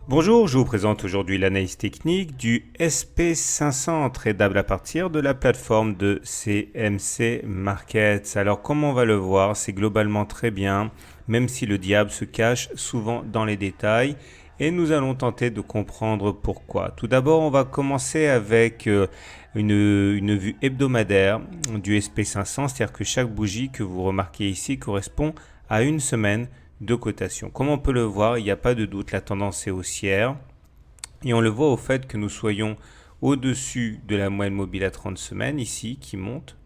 Bonjour, je vous présente aujourd'hui l'analyse technique du SP500 tradable à partir de la plateforme de CMC Markets. Alors comme on va le voir, c'est globalement très bien, même si le diable se cache souvent dans les détails. Et nous allons tenter de comprendre pourquoi. Tout d'abord, on va commencer avec une vue hebdomadaire du SP500, c'est-à-dire que chaque bougie que vous remarquez ici correspond à une semaine de cotation. Comme on peut le voir, il n'y a pas de doute, la tendance est haussière. Et on le voit au fait que nous soyons au-dessus de la moyenne mobile à 30 semaines ici qui monte.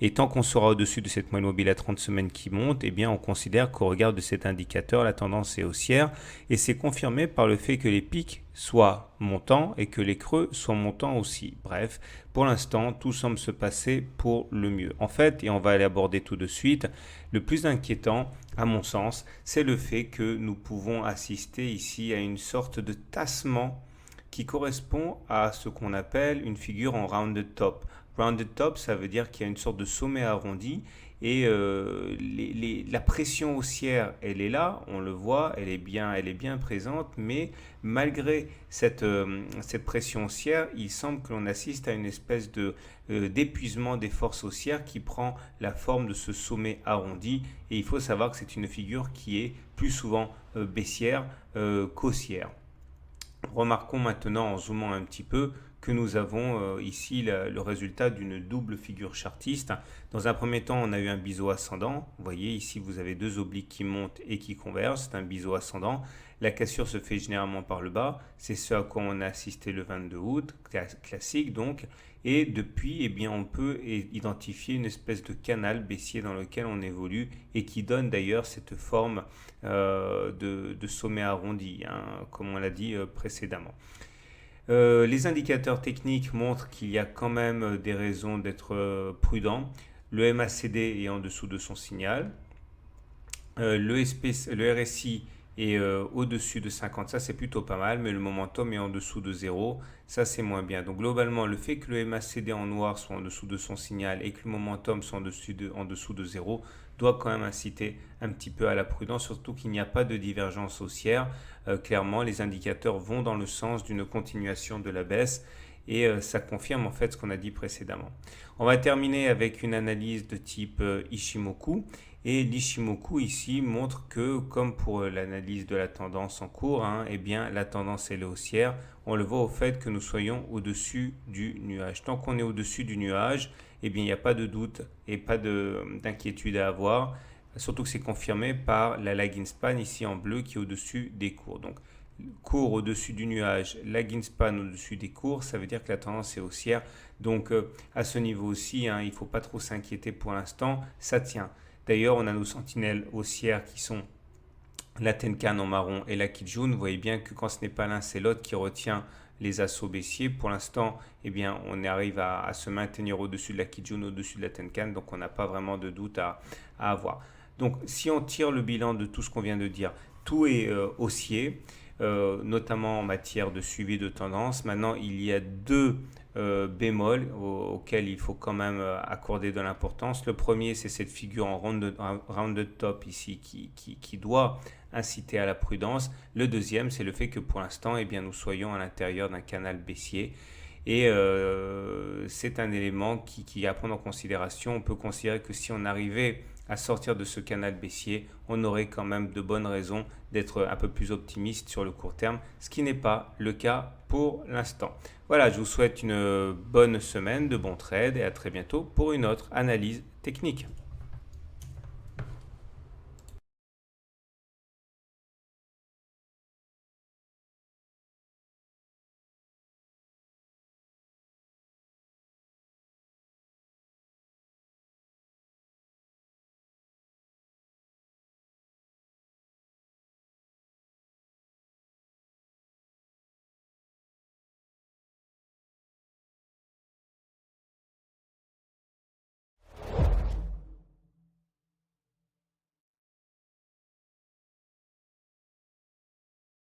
Et tant qu'on sera au-dessus de cette moyenne mobile à 30 semaines qui monte, eh bien on considère qu'au regard de cet indicateur, la tendance est haussière. Et c'est confirmé par le fait que les pics soient montants et que les creux soient montants aussi. Bref, pour l'instant, tout semble se passer pour le mieux. En fait, et on va aller aborder tout de suite, le plus inquiétant, à mon sens, c'est le fait que nous pouvons assister ici à une sorte de tassement qui correspond à ce qu'on appelle une figure en rounded top. Rounded top, ça veut dire qu'il y a une sorte de sommet arrondi et la pression haussière, elle est là, on le voit, elle est bien présente, mais malgré cette pression haussière, il semble que l'on assiste à une espèce d'épuisement des forces haussières qui prend la forme de ce sommet arrondi. Et il faut savoir que c'est une figure qui est plus souvent baissière qu'haussière. Remarquons maintenant en zoomant un petit peu que nous avons ici le résultat d'une double figure chartiste. Dans un premier temps, on a eu un biseau ascendant. Vous voyez ici, vous avez deux obliques qui montent et qui convergent. C'est un biseau ascendant. La cassure se fait généralement par le bas. C'est ce à quoi on a assisté le 22 août, classique donc. Et depuis, eh bien, on peut identifier une espèce de canal baissier dans lequel on évolue et qui donne d'ailleurs cette forme de sommet arrondi, hein, comme on l'a dit précédemment. Les indicateurs techniques montrent qu'il y a quand même des raisons d'être prudent. Le MACD est en dessous de son signal. Le RSI est au-dessus de 50, ça c'est plutôt pas mal, mais le momentum est en dessous de 0, ça c'est moins bien. Donc globalement, le fait que le MACD en noir soit en dessous de son signal et que le momentum soit en dessous de 0 doit quand même inciter un petit peu à la prudence, surtout qu'il n'y a pas de divergence haussière. Clairement, les indicateurs vont dans le sens d'une continuation de la baisse et ça confirme en fait ce qu'on a dit précédemment. On va terminer avec une analyse de type Ishimoku. Et l'Ishimoku ici montre que, comme pour l'analyse de la tendance en cours, eh bien, la tendance est haussière. On le voit au fait que nous soyons au-dessus du nuage. Tant qu'on est au-dessus du nuage, eh bien, il n'y a pas de doute et pas d'inquiétude à avoir. Surtout que c'est confirmé par la lagging span ici en bleu qui est au-dessus des cours. Donc, cours au-dessus du nuage, lagging span au-dessus des cours, ça veut dire que la tendance est haussière. Donc, à ce niveau aussi, il ne faut pas trop s'inquiéter pour l'instant. Ça tient. D'ailleurs, on a nos sentinelles haussières qui sont la Tenkan en marron et la Kijun. Vous voyez bien que quand ce n'est pas l'un, c'est l'autre qui retient les assauts baissiers. Pour l'instant, eh bien, on arrive à se maintenir au-dessus de la Kijun, au-dessus de la Tenkan. Donc, on n'a pas vraiment de doute à avoir. Donc, si on tire le bilan de tout ce qu'on vient de dire, tout est haussier. Notamment en matière de suivi de tendance. Maintenant, il y a deux bémols auxquels il faut quand même accorder de l'importance. Le premier, c'est cette figure en rounded top ici qui doit inciter à la prudence. Le deuxième, c'est le fait que pour l'instant, eh bien, nous soyons à l'intérieur d'un canal baissier. Et c'est un élément qui est à prendre en considération. On peut considérer que si on arrivait à sortir de ce canal baissier, on aurait quand même de bonnes raisons d'être un peu plus optimiste sur le court terme, ce qui n'est pas le cas pour l'instant. Voilà, je vous souhaite une bonne semaine, de bons trades et à très bientôt pour une autre analyse technique.